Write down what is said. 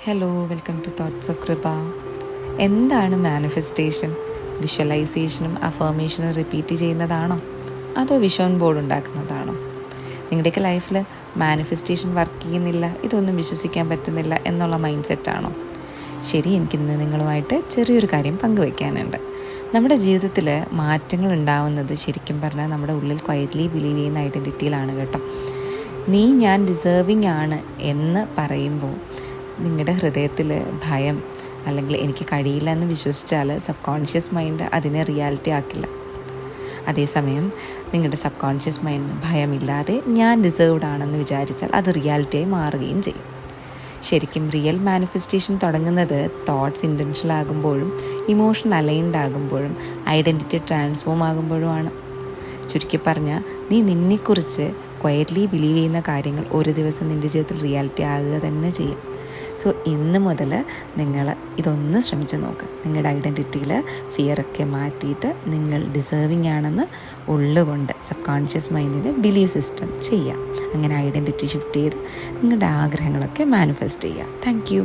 Hello, welcome to thoughts of Kripa. എന്താണ് manifestation? വിഷ്വലൈസേഷനും അഫർമേഷനും repeat ചെയ്യുന്നതാണോ, അതോ വിഷൻ ബോർഡ് ഉണ്ടാക്കുന്നതാണോ? നിങ്ങളുടെയൊക്കെ ലൈഫിൽ മാനിഫെസ്റ്റേഷൻ വർക്ക് ചെയ്യുന്നില്ല, ഇതൊന്നും വിശ്വസിക്കാൻ പറ്റുന്നില്ല എന്നുള്ള മൈൻഡ് സെറ്റാണോ? ശരി, എനിക്കിന്ന് നിങ്ങളുമായിട്ട് ചെറിയൊരു കാര്യം പങ്കുവയ്ക്കാനുണ്ട്. നമ്മുടെ ജീവിതത്തിൽ മാറ്റങ്ങൾ ഉണ്ടാവുന്നത് ശരിക്കും പറഞ്ഞാൽ നമ്മുടെ ഉള്ളിൽ ക്വയറ്റ്ലി ബിലീവ് ചെയ്യുന്ന ഐഡൻറ്റിറ്റിയിലാണ് കേട്ടോ. ഞാൻ ഡിസേർവിങ് ആണ് എന്ന് പറയുമ്പോൾ നിങ്ങളുടെ ഹൃദയത്തിൽ ഭയം അല്ലെങ്കിൽ എനിക്ക് കഴിയില്ല എന്ന് വിശ്വസിച്ചാൽ സബ് കോൺഷ്യസ് മൈൻഡ് അതിനെ റിയാലിറ്റി ആക്കില്ല. അതേസമയം നിങ്ങളുടെ സബ് കോൺഷ്യസ് മൈൻഡ് ഭയമില്ലാതെ ഞാൻ ഡിസേർവ്ഡ് ആണെന്ന് വിചാരിച്ചാൽ അത് റിയാലിറ്റിയായി മാറുകയും ചെയ്യും. ശരിക്കും റിയൽ മാനിഫെസ്റ്റേഷൻ തുടങ്ങുന്നത് തോട്ട്സ് ഇൻറ്റൻഷണൽ ആകുമ്പോഴും ഇമോഷൻ അലൈൻഡ് ആകുമ്പോഴും ഐഡൻറ്റിറ്റി ട്രാൻസ്ഫോം ആകുമ്പോഴുമാണ്. ചുരുക്കി പറഞ്ഞാൽ നീ നിന്നെക്കുറിച്ച് ക്വയറ്റ്ലി ബിലീവ് ചെയ്യുന്ന കാര്യങ്ങൾ ഒരു ദിവസം നിൻ്റെ ജീവിതത്തിൽ റിയാലിറ്റി ആകുക തന്നെ ചെയ്യും. സോ ഇന്ന് മുതൽ നിങ്ങൾ ഇതൊന്ന് ശ്രമിച്ച് നോക്കുക. നിങ്ങളുടെ ഐഡൻറ്റിറ്റിയിൽ ഫിയറൊക്കെ മാറ്റിയിട്ട് നിങ്ങൾ ഡിസേർവിങ് ആണെന്ന് ഉള്ളുകൊണ്ട് സബ് കോൺഷ്യസ് മൈൻഡിന് ബിലീവ് സിസ്റ്റം ചെയ്യുക. അങ്ങനെ ഐഡൻറ്റിറ്റി ഷിഫ്റ്റ് ചെയ്ത് നിങ്ങളുടെ ആഗ്രഹങ്ങളൊക്കെ മാനിഫെസ്റ്റ് ചെയ്യുക. Thank you.